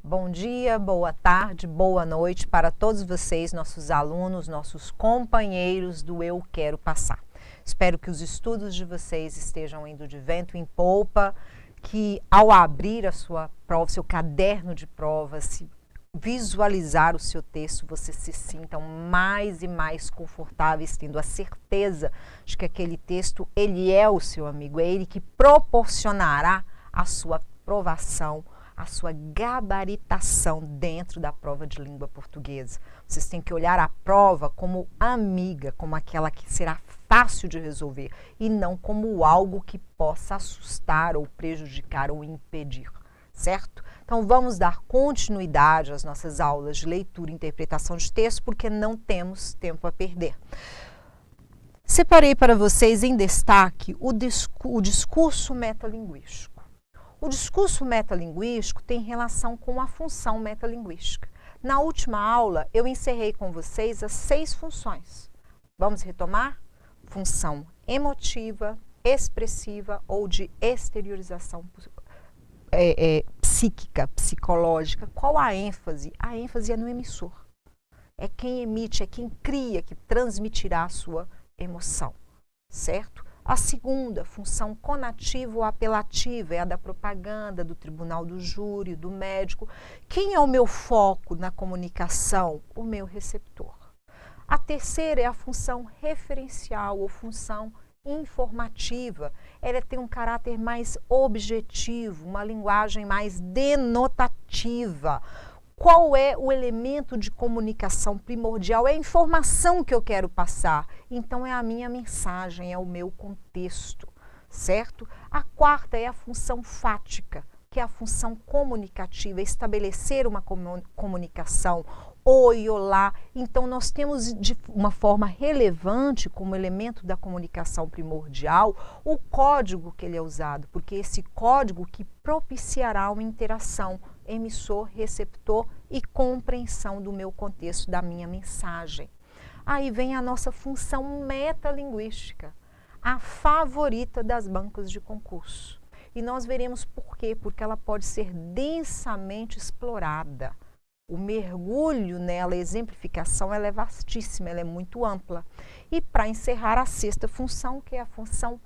Bom dia, boa tarde, boa noite para todos vocês, nossos alunos, nossos companheiros do Eu Quero Passar. Espero que os estudos de vocês estejam indo de vento em polpa, que ao abrir a sua prova, seu caderno de prova, se visualizar o seu texto, vocês se sintam mais e mais confortáveis, tendo a certeza de que aquele texto, ele é o seu amigo, é ele que proporcionará a sua aprovação, a sua gabaritação dentro da prova de língua portuguesa. Vocês têm que olhar a prova como amiga, como aquela que será fácil de resolver e não como algo que possa assustar ou prejudicar ou impedir, certo? Então vamos dar continuidade às nossas aulas de leitura e interpretação de texto porque não temos tempo a perder. Separei para vocês em destaque o discurso metalinguístico. O discurso metalinguístico tem relação com a função metalinguística. Na última aula, eu encerrei com vocês as 6 funções. Vamos retomar? Função emotiva, expressiva ou de exteriorização psíquica, psicológica. Qual a ênfase? A ênfase é no emissor. É quem emite, é quem cria, que transmitirá a sua emoção, certo? A segunda, função conativa ou apelativa, é a da propaganda, do tribunal do júri, do médico. Quem é o meu foco na comunicação? O meu receptor. A terceira é a função referencial ou função informativa. Ela tem um caráter mais objetivo, uma linguagem mais denotativa. Qual é o elemento de comunicação primordial? É a informação que eu quero passar. Então, é a minha mensagem, é o meu contexto, certo? A quarta é a função fática, que é a função comunicativa, estabelecer uma comunicação. Oi, olá. Então, nós temos de uma forma relevante, como elemento da comunicação primordial, o código que ele é usado, porque esse código que propiciará uma interação emissor, receptor e compreensão do meu contexto, da minha mensagem. Aí vem a nossa função metalinguística, a favorita das bancas de concurso. E nós veremos por quê, porque ela pode ser densamente explorada. O mergulho nela, a exemplificação, ela é vastíssima, ela é muito ampla. E para encerrar, a sexta função, que é a função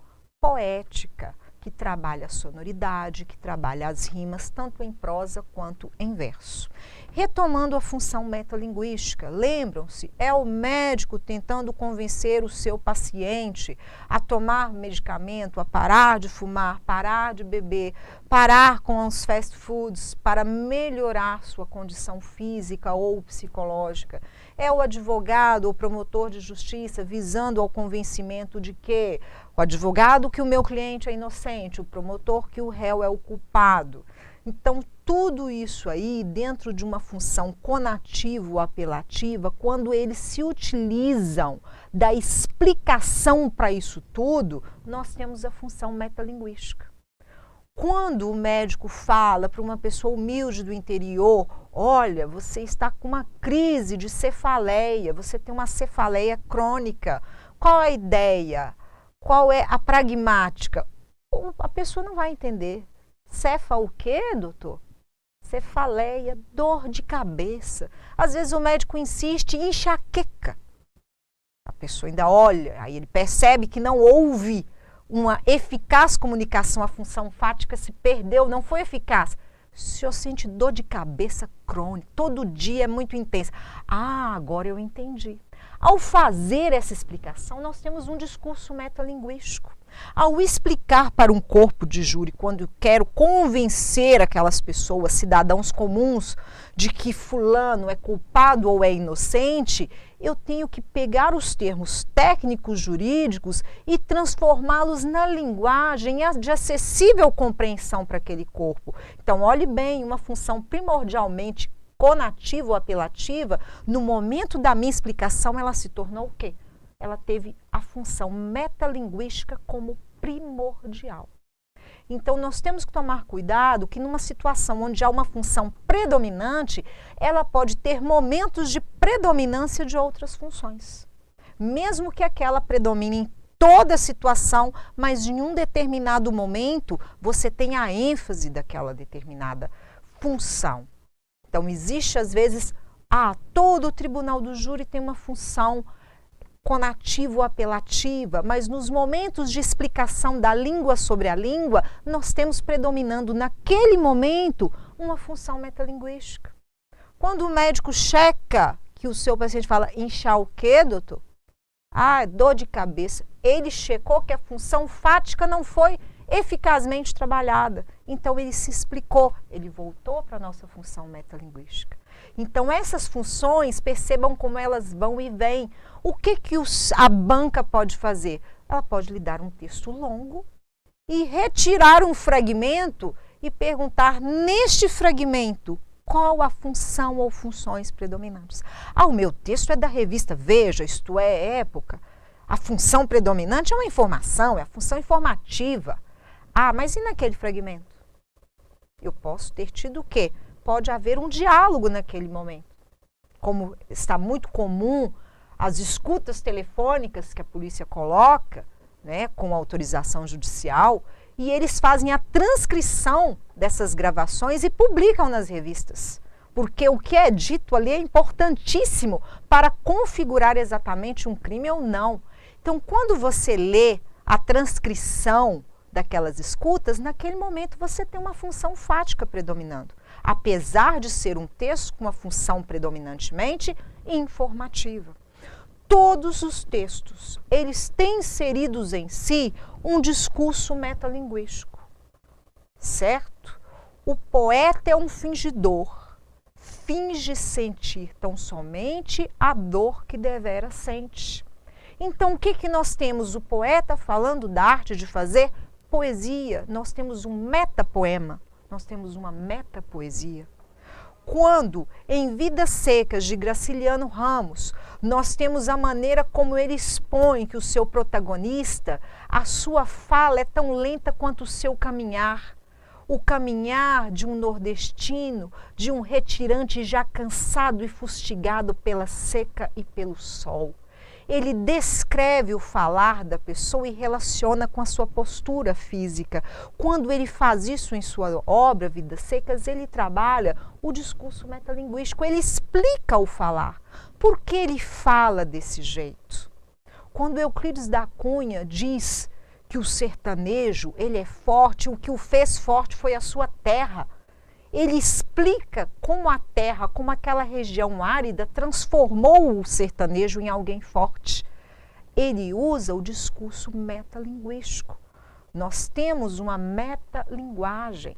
poética, que trabalha a sonoridade, que trabalha as rimas, tanto em prosa quanto em verso. Retomando a função metalinguística, lembram-se, é o médico tentando convencer o seu paciente a tomar medicamento, a parar de fumar, parar de beber, parar com os fast foods para melhorar sua condição física ou psicológica. É o advogado ou promotor de justiça visando ao convencimento de que o advogado que o meu cliente é inocente, o promotor que o réu é o culpado. Então, tudo isso aí dentro de uma função conativa ou apelativa, quando eles se utilizam da explicação para isso tudo, nós temos a função metalinguística. Quando o médico fala para uma pessoa humilde do interior, olha, você está com uma crise de cefaleia, você tem uma cefaleia crônica, qual a ideia? Qual é a pragmática? A pessoa não vai entender. Cefa o quê, doutor? Cefaleia, dor de cabeça. Às vezes o médico insiste em enxaqueca. A pessoa ainda olha, aí ele percebe que não houve uma eficaz comunicação, a função fática se perdeu, não foi eficaz. O senhor sente dor de cabeça crônica, todo dia é muito intensa. Ah, agora eu entendi. Ao fazer essa explicação, nós temos um discurso metalinguístico. Ao explicar para um corpo de júri, quando eu quero convencer aquelas pessoas, cidadãos comuns, de que fulano é culpado ou é inocente, eu tenho que pegar os termos técnicos jurídicos e transformá-los na linguagem de acessível compreensão para aquele corpo. Então, olhe bem, uma função primordialmente conativa ou apelativa, no momento da minha explicação, ela se tornou o quê? Ela teve a função metalinguística como primordial. Então, nós temos que tomar cuidado que numa situação onde há uma função predominante, ela pode ter momentos de predominância de outras funções. Mesmo que aquela predomine em toda a situação, mas em um determinado momento, você tem a ênfase daquela determinada função. Então, existe às vezes, todo o tribunal do júri tem uma função conativa ou apelativa, mas nos momentos de explicação da língua sobre a língua, nós temos predominando naquele momento uma função metalinguística. Quando o médico checa que o seu paciente fala inchar o quê, doutor? Dor de cabeça. Ele checou que a função fática não foi eficazmente trabalhada. Então, ele se explicou, ele voltou para a nossa função metalinguística. Então, essas funções, percebam como elas vão e vêm. O que a banca pode fazer? Ela pode lhe dar um texto longo e retirar um fragmento e perguntar, neste fragmento, qual a função ou funções predominantes. O meu texto é da revista Veja, isto é, Época. A função predominante é uma informação, é a função informativa. Mas e naquele fragmento? Eu posso ter tido o quê? Pode haver um diálogo naquele momento. Como está muito comum as escutas telefônicas que a polícia coloca, né, com autorização judicial, e eles fazem a transcrição dessas gravações e publicam nas revistas. Porque o que é dito ali é importantíssimo para configurar exatamente um crime ou não. Então, quando você lê a transcrição daquelas escutas, naquele momento você tem uma função fática predominando, apesar de ser um texto com uma função predominantemente informativa. Todos os textos, eles têm inseridos em si um discurso metalinguístico, certo? O poeta é um fingidor, finge sentir tão somente a dor que devera sente. Então, o que nós temos? O poeta falando da arte de fazer poesia. Nós temos um metapoema, nós temos uma metapoesia. Quando, em Vidas Secas, de Graciliano Ramos, nós temos a maneira como ele expõe que o seu protagonista, a sua fala é tão lenta quanto o seu caminhar. O caminhar de um nordestino, de um retirante já cansado e fustigado pela seca e pelo sol. Ele descreve o falar da pessoa e relaciona com a sua postura física. Quando ele faz isso em sua obra, Vidas Secas, ele trabalha o discurso metalinguístico, ele explica o falar. Por que ele fala desse jeito? Quando Euclides da Cunha diz que o sertanejo, ele é forte, o que o fez forte foi a sua terra. Ele explica como a terra, como aquela região árida transformou o sertanejo em alguém forte. Ele usa o discurso metalinguístico. Nós temos uma metalinguagem,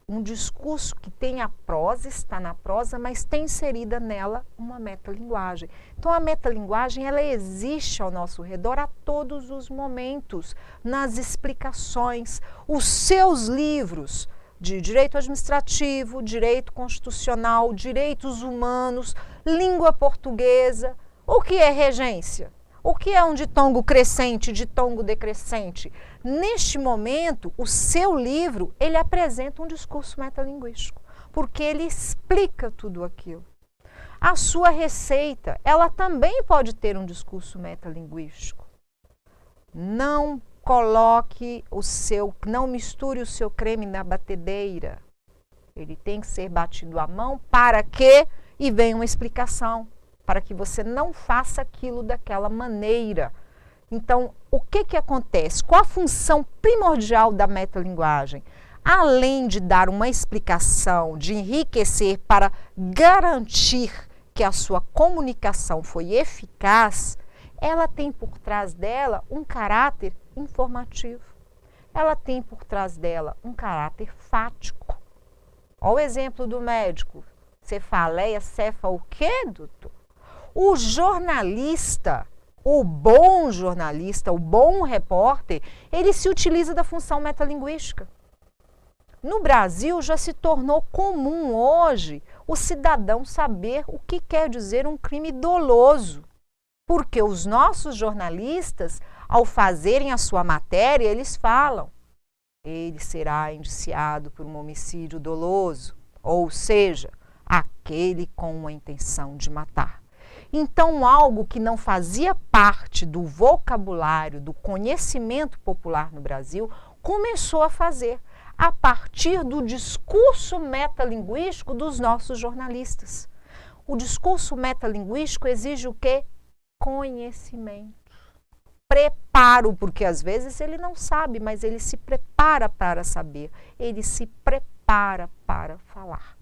um discurso que tem a prosa, está na prosa, mas tem inserida nela uma metalinguagem. Então, a metalinguagem, ela existe ao nosso redor a todos os momentos, nas explicações. Os seus livros de direito administrativo, direito constitucional, direitos humanos, língua portuguesa. O que é regência? O que é um ditongo crescente, ditongo decrescente? Neste momento, o seu livro, ele apresenta um discurso metalinguístico, porque ele explica tudo aquilo. A sua receita, ela também pode ter um discurso metalinguístico. Não não misture o seu creme na batedeira. Ele tem que ser batido à mão para que, e vem uma explicação, para que você não faça aquilo daquela maneira. Então, o que acontece? Qual a função primordial da metalinguagem? Além de dar uma explicação, de enriquecer para garantir que a sua comunicação foi eficaz, ela tem por trás dela um caráter informativo. Ela tem por trás dela um caráter fático. Olha o exemplo do médico. Cefaleia, cefa o quê, doutor? O jornalista, o bom jornalista, o bom repórter, ele se utiliza da função metalinguística. No Brasil já se tornou comum hoje o cidadão saber o que quer dizer um crime doloso. Porque os nossos jornalistas, ao fazerem a sua matéria, eles falam: ele será indiciado por um homicídio doloso, ou seja, aquele com a intenção de matar. Então, algo que não fazia parte do vocabulário, do conhecimento popular no Brasil, começou a fazer. a partir do discurso metalinguístico dos nossos jornalistas. O discurso metalinguístico exige o quê? Conhecimento. Preparo, porque às vezes ele não sabe, mas ele se prepara para saber, ele se prepara para falar.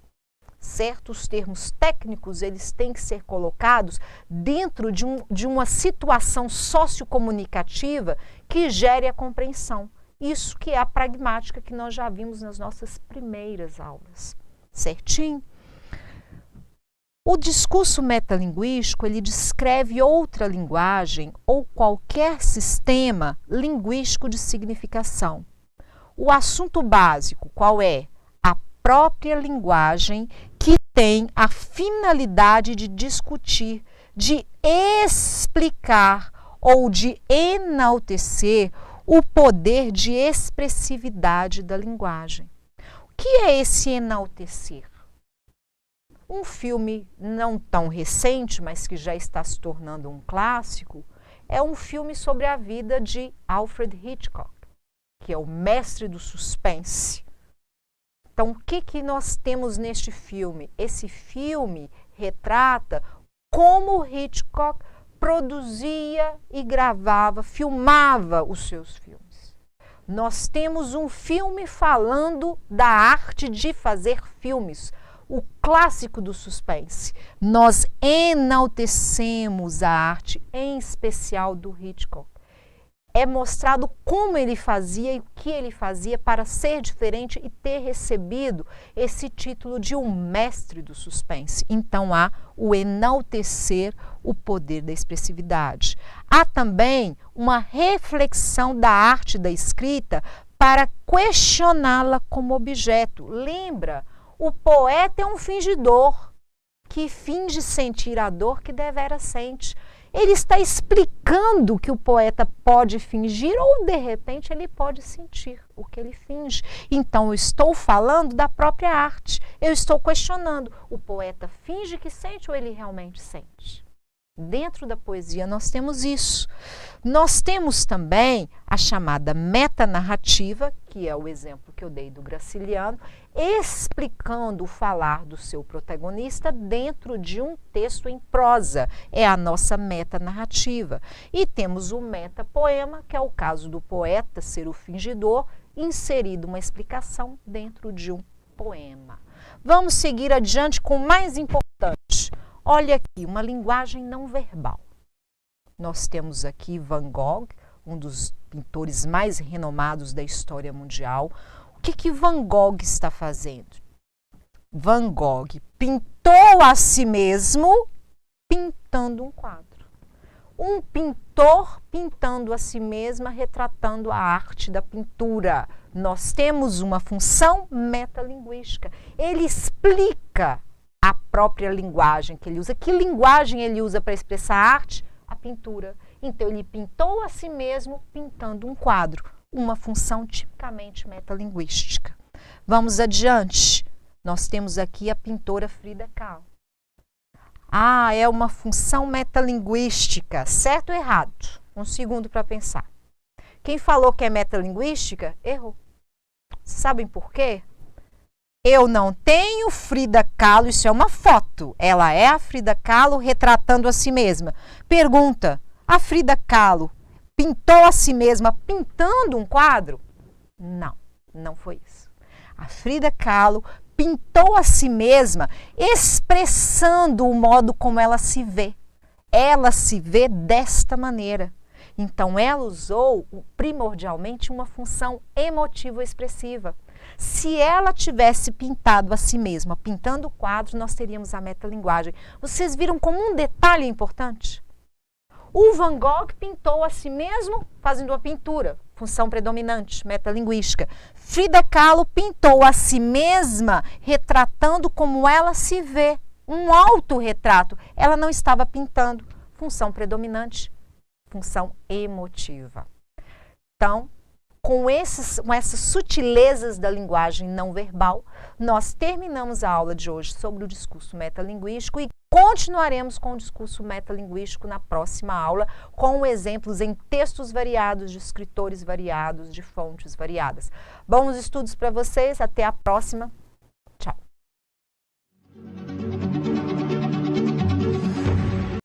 Certos termos técnicos, eles têm que ser colocados dentro de uma situação sociocomunicativa que gere a compreensão. Isso que é a pragmática que nós já vimos nas nossas primeiras aulas. Certinho? O discurso metalinguístico, ele descreve outra linguagem ou qualquer sistema linguístico de significação. O assunto básico, qual é? A própria linguagem que tem a finalidade de discutir, de explicar ou de enaltecer o poder de expressividade da linguagem. O que é esse enaltecer? Um filme não tão recente, mas que já está se tornando um clássico, é um filme sobre a vida de Alfred Hitchcock, que é o mestre do suspense. Então, o que nós temos neste filme? Esse filme retrata como Hitchcock produzia e gravava, filmava os seus filmes. Nós temos um filme falando da arte de fazer filmes, o clássico do suspense. Nós enaltecemos a arte, em especial do Hitchcock. É mostrado como ele fazia e o que ele fazia para ser diferente e ter recebido esse título de um mestre do suspense. Então há o enaltecer o poder da expressividade. Há também uma reflexão da arte da escrita para questioná-la como objeto. Lembra? O poeta é um fingidor que finge sentir a dor que devera sente. Ele está explicando que o poeta pode fingir ou, de repente, ele pode sentir o que ele finge. Então, eu estou falando da própria arte. Eu estou questionando. O poeta finge que sente ou ele realmente sente? Dentro da poesia nós temos isso. Nós temos também a chamada metanarrativa, que é o exemplo que eu dei do Graciliano, explicando o falar do seu protagonista dentro de um texto em prosa. É a nossa metanarrativa. E temos o metapoema, que é o caso do poeta ser o fingidor, inserido uma explicação dentro de um poema. Vamos seguir adiante com o mais importante. Olha aqui, uma linguagem não verbal. Nós temos aqui Van Gogh, um dos pintores mais renomados da história mundial. O que Van Gogh está fazendo? Van Gogh pintou a si mesmo pintando um quadro. Um pintor pintando a si mesma, retratando a arte da pintura. Nós temos uma função metalinguística. Ele explica a própria linguagem que ele usa. Que linguagem ele usa para expressar a arte? A pintura. Então, ele pintou a si mesmo pintando um quadro. Uma função tipicamente metalinguística. Vamos adiante. Nós temos aqui a pintora Frida Kahlo. É uma função metalinguística. Certo ou errado? Um segundo para pensar. Quem falou que é metalinguística, errou. Sabem por quê? Eu não tenho Frida Kahlo, isso é uma foto. Ela é a Frida Kahlo retratando a si mesma. Pergunta, a Frida Kahlo pintou a si mesma pintando um quadro? Não, não foi isso. A Frida Kahlo pintou a si mesma expressando o modo como ela se vê. Ela se vê desta maneira. Então, ela usou primordialmente uma função emotivo-expressiva. Se ela tivesse pintado a si mesma, pintando o quadro, nós teríamos a metalinguagem. Vocês viram como um detalhe importante? O Van Gogh pintou a si mesmo fazendo a pintura, função predominante, metalinguística. Frida Kahlo pintou a si mesma retratando como ela se vê, um autorretrato. Ela não estava pintando, função predominante, função emotiva. Então, com essas sutilezas da linguagem não verbal, nós terminamos a aula de hoje sobre o discurso metalinguístico e Continuaremos com o discurso metalinguístico na próxima aula, com exemplos em textos variados, de escritores variados, de fontes variadas. Bons estudos para vocês, até a próxima.